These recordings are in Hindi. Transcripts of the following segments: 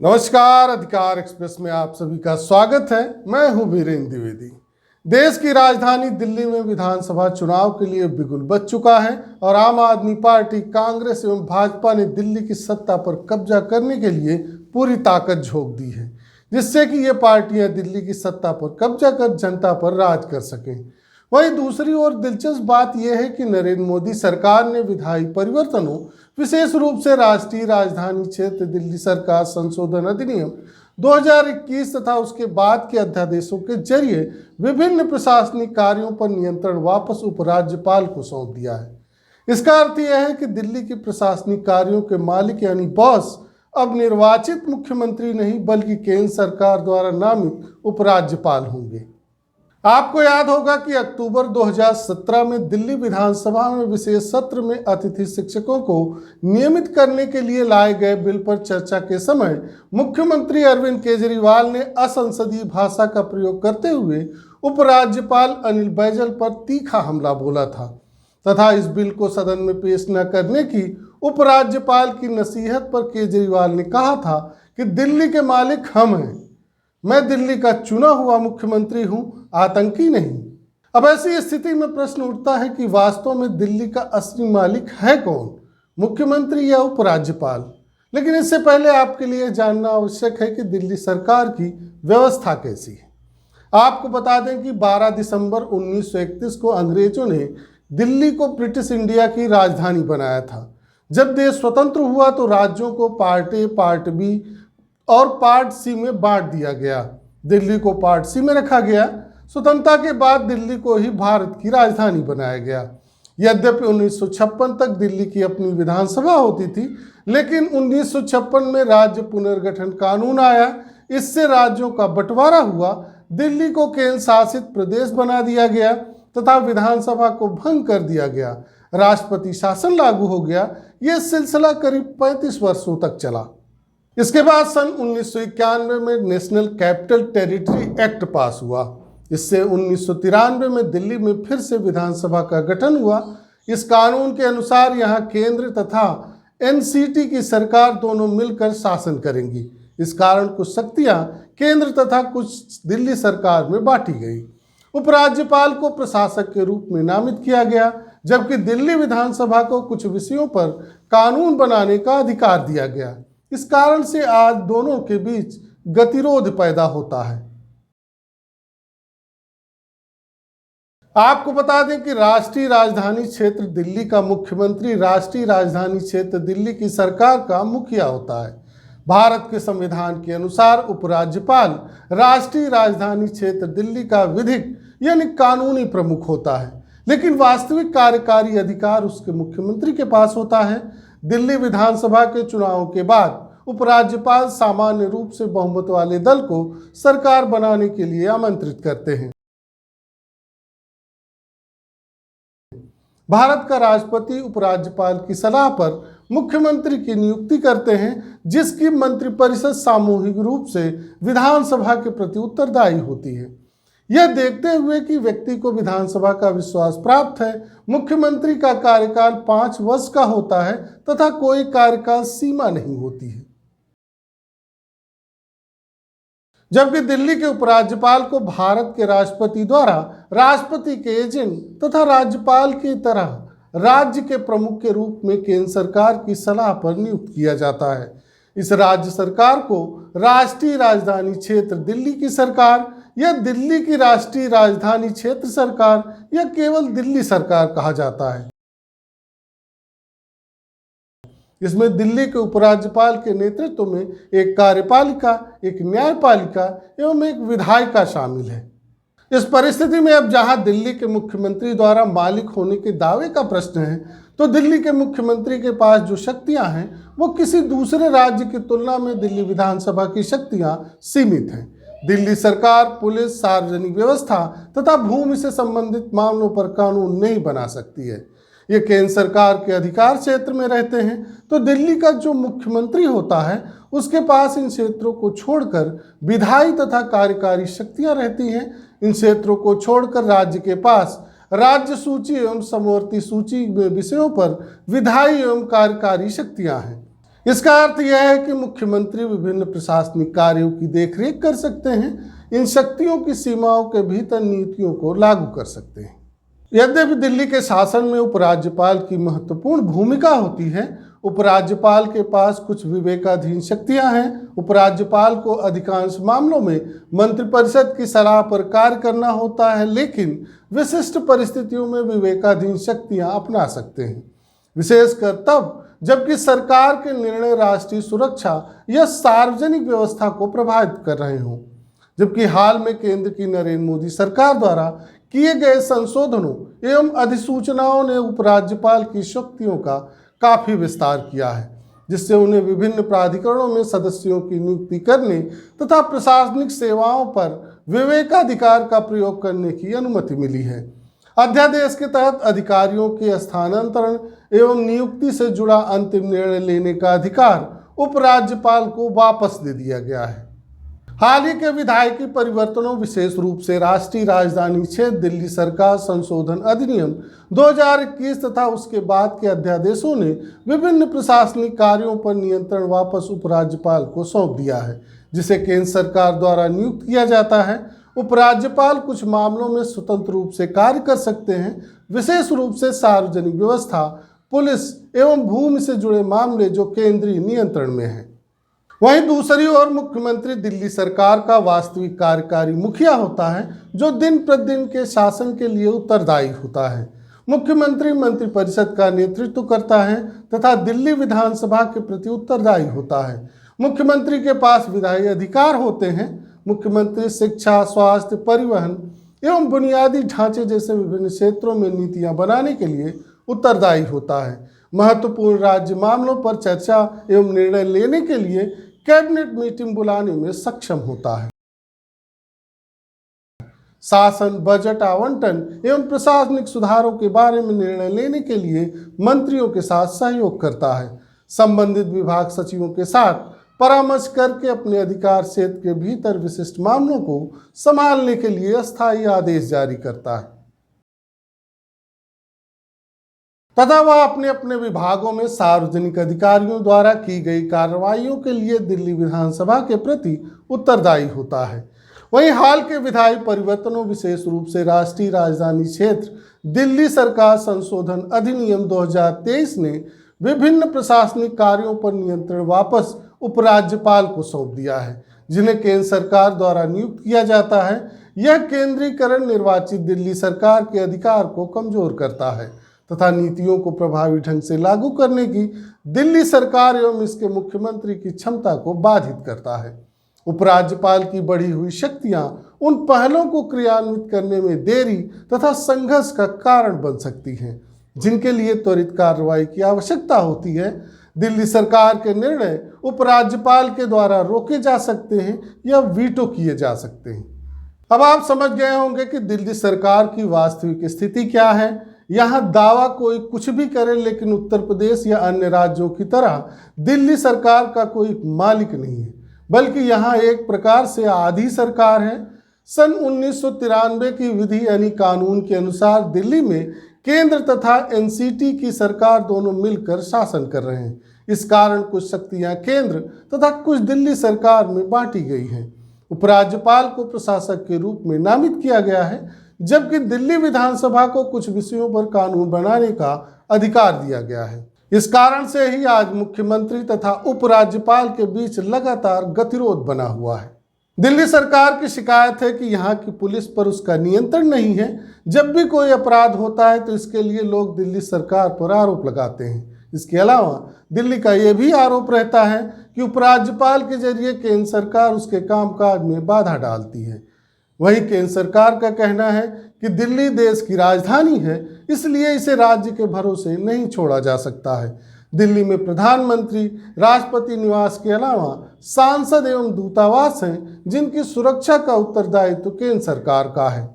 नमस्कार, अधिकार एक्सप्रेस में आप सभी का स्वागत है। मैं हूं वीरेंद्र द्विवेदी। देश की राजधानी दिल्ली में विधानसभा चुनाव के लिए बिगुल बज चुका है और आम आदमी पार्टी, कांग्रेस एवं भाजपा ने दिल्ली की सत्ता पर कब्जा करने के लिए पूरी ताकत झोंक दी है, जिससे कि ये पार्टियां दिल्ली की सत्ता पर कब्जा कर जनता पर राज कर सकें। वहीं दूसरी ओर दिलचस्प बात यह है कि नरेंद्र मोदी सरकार ने विधायी परिवर्तनों, विशेष रूप से राष्ट्रीय राजधानी क्षेत्र दिल्ली सरकार संशोधन अधिनियम 2021 तथा उसके बाद के अध्यादेशों के जरिए विभिन्न प्रशासनिक कार्यों पर नियंत्रण वापस उपराज्यपाल को सौंप दिया है। इसका अर्थ यह है कि दिल्ली के प्रशासनिक कार्यों के मालिक यानी बॉस अब निर्वाचित मुख्यमंत्री नहीं बल्कि केंद्र सरकार द्वारा नामित उपराज्यपाल होंगे। आपको याद होगा कि अक्टूबर 2017 में दिल्ली विधानसभा में विशेष सत्र में अतिथि शिक्षकों को नियमित करने के लिए लाए गए बिल पर चर्चा के समय मुख्यमंत्री अरविंद केजरीवाल ने असंसदीय भाषा का प्रयोग करते हुए उपराज्यपाल अनिल बैजल पर तीखा हमला बोला था तथा इस बिल को सदन में पेश न करने की उपराज्यपाल की नसीहत पर केजरीवाल ने कहा था कि दिल्ली के मालिक हम हैं, मैं दिल्ली का चुना हुआ मुख्यमंत्री हूं, आतंकी नहीं। अब ऐसी स्थिति में प्रश्न उठता है कि वास्तव में दिल्ली का असली मालिक है कौन, मुख्यमंत्री या उपराज्यपाल? लेकिन इससे पहले आपके लिए जानना आवश्यक है कि दिल्ली सरकार की व्यवस्था कैसी है। आपको बता दें कि 12 दिसंबर 1931 को अंग्रेजों ने दिल्ली को ब्रिटिश इंडिया की राजधानी बनाया था। जब देश स्वतंत्र हुआ तो राज्यों को पार्ट ए, पार्ट बी और पार्ट सी में बांट दिया गया। दिल्ली को पार्ट सी में रखा गया। स्वतंत्रता के बाद दिल्ली को ही भारत की राजधानी बनाया गया। यद्यपि 1956 तक दिल्ली की अपनी विधानसभा होती थी, लेकिन 1956 में राज्य पुनर्गठन कानून आया। इससे राज्यों का बंटवारा हुआ, दिल्ली को केंद्र शासित प्रदेश बना दिया गया तथा विधानसभा को भंग कर दिया गया। राष्ट्रपति शासन लागू हो गया। यह सिलसिला करीब 35 वर्षों तक चला। इसके बाद सन 1991 में नेशनल कैपिटल टेरिटरी एक्ट पास हुआ। इससे 1993 में दिल्ली में फिर से विधानसभा का गठन हुआ। इस कानून के अनुसार यहाँ केंद्र तथा एनसीटी की सरकार दोनों मिलकर शासन करेंगी। इस कारण कुछ शक्तियाँ केंद्र तथा कुछ दिल्ली सरकार में बांटी गई। उपराज्यपाल को प्रशासक के रूप में नामित किया गया, जबकि दिल्ली विधानसभा को कुछ विषयों पर कानून बनाने का अधिकार दिया गया। इस कारण से आज दोनों के बीच गतिरोध पैदा होता है। आपको बता दें कि राष्ट्रीय राजधानी क्षेत्र दिल्ली का मुख्यमंत्री राष्ट्रीय राजधानी क्षेत्र दिल्ली की सरकार का मुखिया होता है। भारत के संविधान के अनुसार उपराज्यपाल राष्ट्रीय राजधानी क्षेत्र दिल्ली का विधिक यानी कानूनी प्रमुख होता है, लेकिन वास्तविक कार्यकारी अधिकार उसके मुख्यमंत्री के पास होता है। दिल्ली विधानसभा के चुनाव के बाद उपराज्यपाल सामान्य रूप से बहुमत वाले दल को सरकार बनाने के लिए आमंत्रित करते हैं। भारत का राष्ट्रपति उपराज्यपाल की सलाह पर मुख्यमंत्री की नियुक्ति करते हैं, जिसकी मंत्रिपरिषद सामूहिक रूप से विधानसभा के प्रति उत्तरदायी होती है। यह देखते हुए कि व्यक्ति को विधानसभा का विश्वास प्राप्त है, मुख्यमंत्री का कार्यकाल 5 वर्ष का होता है तथा कोई कार्यकाल सीमा नहीं होती है। जबकि दिल्ली के उपराज्यपाल को भारत के राष्ट्रपति द्वारा राष्ट्रपति के एजेंट तथा राज्यपाल की तरह राज्य के प्रमुख के रूप में केंद्र सरकार की सलाह पर नियुक्त किया जाता है। इस राज्य सरकार को राष्ट्रीय राजधानी क्षेत्र दिल्ली की सरकार या दिल्ली की राष्ट्रीय राजधानी क्षेत्र सरकार या केवल दिल्ली सरकार कहा जाता है। इसमें दिल्ली के उपराज्यपाल के नेतृत्व में एक कार्यपालिका, एक न्यायपालिका एवं एक विधायिका शामिल है। इस परिस्थिति में अब जहां दिल्ली के मुख्यमंत्री द्वारा मालिक होने के दावे का प्रश्न है, तो दिल्ली के मुख्यमंत्री के पास जो शक्तियां हैं वो किसी दूसरे राज्य की तुलना में दिल्ली विधानसभा की शक्तियां सीमित हैं। दिल्ली सरकार पुलिस, सार्वजनिक व्यवस्था तथा भूमि से संबंधित मामलों पर कानून नहीं बना सकती है। ये केंद्र सरकार के अधिकार क्षेत्र में रहते हैं, तो दिल्ली का जो मुख्यमंत्री होता है उसके पास इन क्षेत्रों को छोड़कर विधायी तथा कार्यकारी शक्तियां रहती हैं। इन क्षेत्रों को छोड़कर राज्य के पास राज्य सूची एवं समवर्ती सूची में विषयों पर विधायी एवं कार्यकारी शक्तियां हैं। इसका अर्थ यह है कि मुख्यमंत्री विभिन्न प्रशासनिक कार्यों की देखरेख कर सकते हैं, इन शक्तियों की सीमाओं के भीतर नीतियों को लागू कर सकते हैं। यद्यपि दिल्ली के शासन में उपराज्यपाल की महत्वपूर्ण भूमिका होती है, उपराज्यपाल के पास कुछ विवेकाधीन शक्तियां हैं। उपराज्यपाल को अधिकांश मामलों में मंत्रिपरिषद की सलाह पर कार्य करना होता है, लेकिन विशिष्ट परिस्थितियों में विवेकाधीन शक्तियां अपना सकते हैं, विशेषकर तब जबकि सरकार के निर्णय राष्ट्रीय सुरक्षा या सार्वजनिक व्यवस्था को प्रभावित कर रहे हों। जबकि हाल में केंद्र की नरेंद्र मोदी सरकार द्वारा किए गए संशोधनों एवं अधिसूचनाओं ने उपराज्यपाल की शक्तियों का काफी विस्तार किया है, जिससे उन्हें विभिन्न प्राधिकरणों में सदस्यों की नियुक्ति करने तथा प्रशासनिक सेवाओं पर विवेकाधिकार का प्रयोग करने की अनुमति मिली है। अध्यादेश के तहत अधिकारियों के स्थानांतरण एवं नियुक्ति से जुड़ा अंतिम निर्णय लेने का अधिकार उपराज्यपाल को वापस दे दिया गया है। हाल ही के विधायिकी परिवर्तनों, विशेष रूप से राष्ट्रीय राजधानी क्षेत्र दिल्ली सरकार संशोधन अधिनियम 2021 तथा उसके बाद के अध्यादेशों ने विभिन्न प्रशासनिक कार्यों पर नियंत्रण वापस उपराज्यपाल को सौंप दिया है, जिसे केंद्र सरकार द्वारा नियुक्त किया जाता है। उपराज्यपाल कुछ मामलों में स्वतंत्र रूप से कार्य कर सकते हैं, विशेष रूप से सार्वजनिक व्यवस्था, पुलिस एवं भूमि से जुड़े मामले जो केंद्रीय नियंत्रण में हैं। वहीं दूसरी ओर मुख्यमंत्री दिल्ली सरकार का वास्तविक कार्यकारी मुखिया होता है, जो दिन प्रतिदिन के शासन के लिए उत्तरदायी होता है। मुख्यमंत्री मंत्रिपरिषद का नेतृत्व करता है तथा दिल्ली विधानसभा के प्रति उत्तरदायी होता है। मुख्यमंत्री के पास विधायी अधिकार होते हैं। मुख्यमंत्री शिक्षा, स्वास्थ्य, परिवहन एवं बुनियादी ढांचे जैसे विभिन्न क्षेत्रों में नीतियां बनाने के लिए उत्तरदायी होता है। महत्वपूर्ण राज्य मामलों पर चर्चा एवं निर्णय लेने के लिए कैबिनेट मीटिंग बुलाने में सक्षम होता है। शासन, बजट आवंटन एवं प्रशासनिक सुधारों के बारे में निर्णय लेने के लिए मंत्रियों के साथ सहयोग करता है। संबंधित विभाग सचिवों के साथ परामर्श करके अपने अधिकार क्षेत्र के भीतर विशिष्ट मामलों को संभालने के लिए अस्थायी आदेश जारी करता है तथा वह अपने अपने विभागों में सार्वजनिक अधिकारियों द्वारा की गई कार्रवाइयों के लिए दिल्ली विधानसभा के प्रति उत्तरदायी होता है। वहीं हाल के विधायी परिवर्तनों, विशेष रूप से राष्ट्रीय राजधानी क्षेत्र दिल्ली सरकार संशोधन अधिनियम 2023 ने विभिन्न प्रशासनिक कार्यों पर नियंत्रण वापस उपराज्यपाल को सौंप दिया है, जिन्हें केंद्र सरकार द्वारा नियुक्त किया जाता है। यह केंद्रीकरण निर्वाचित दिल्ली सरकार के अधिकार को कमजोर करता है तथा नीतियों को प्रभावी ढंग से लागू करने की दिल्ली सरकार एवं इसके मुख्यमंत्री की क्षमता को बाधित करता है। उपराज्यपाल की बढ़ी हुई शक्तियां उन पहलों को क्रियान्वित करने में देरी तथा संघर्ष का कारण बन सकती हैं, जिनके लिए त्वरित कार्रवाई की आवश्यकता होती है। दिल्ली सरकार के निर्णय उपराज्यपाल के द्वारा रोके जा सकते हैं या वीटो किए जा सकते हैं। अब आप समझ गए होंगे कि दिल्ली सरकार की वास्तविक स्थिति क्या है। यहाँ दावा कोई कुछ भी करे, लेकिन उत्तर प्रदेश या अन्य राज्यों की तरह दिल्ली सरकार का कोई मालिक नहीं है, बल्कि यहाँ एक प्रकार से आधी सरकार है। सन 1993 की विधि यानी कानून के अनुसार दिल्ली में केंद्र तथा एनसीटी की सरकार दोनों मिलकर शासन कर रहे हैं। इस कारण कुछ शक्तियां केंद्र तथा कुछ दिल्ली सरकार में बांटी गई हैं। उपराज्यपाल को प्रशासक के रूप में नामित किया गया है, जबकि दिल्ली विधानसभा को कुछ विषयों पर कानून बनाने का अधिकार दिया गया है। इस कारण से ही आज मुख्यमंत्री तथा उपराज्यपाल के बीच लगातार गतिरोध बना हुआ है। दिल्ली सरकार की शिकायत है कि यहाँ की पुलिस पर उसका नियंत्रण नहीं है। जब भी कोई अपराध होता है तो इसके लिए लोग दिल्ली सरकार पर आरोप लगाते हैं। इसके अलावा दिल्ली का यह भी आरोप रहता है कि उपराज्यपाल के जरिए केंद्र सरकार उसके कामकाज में बाधा डालती है। वहीं केंद्र सरकार का कहना है कि दिल्ली देश की राजधानी है, इसलिए इसे राज्य के भरोसे नहीं छोड़ा जा सकता है। दिल्ली में प्रधानमंत्री, राष्ट्रपति निवास के अलावा सांसद एवं दूतावास हैं, जिनकी सुरक्षा का उत्तरदायित्व केंद्र सरकार का है।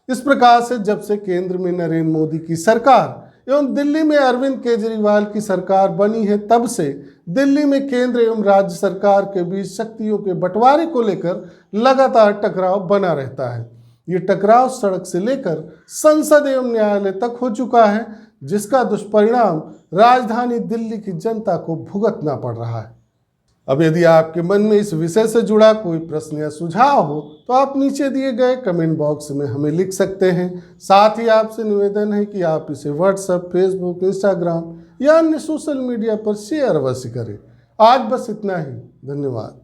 इस प्रकार से जब से केंद्र में नरेंद्र मोदी की सरकार एवं दिल्ली में अरविंद केजरीवाल की सरकार बनी है, तब से दिल्ली में केंद्र एवं राज्य सरकार के बीच शक्तियों के बंटवारे को लेकर लगातार टकराव बना रहता है। ये टकराव सड़क से लेकर संसद एवं न्यायालय तक हो चुका है, जिसका दुष्परिणाम राजधानी दिल्ली की जनता को भुगतना पड़ रहा है। अब यदि आपके मन में इस विषय से जुड़ा कोई प्रश्न या सुझाव हो तो आप नीचे दिए गए कमेंट बॉक्स में हमें लिख सकते हैं। साथ ही आपसे निवेदन है कि आप इसे व्हाट्सएप, फेसबुक, इंस्टाग्राम या अन्य सोशल मीडिया पर शेयर अवश्य करें। आज बस इतना ही। धन्यवाद।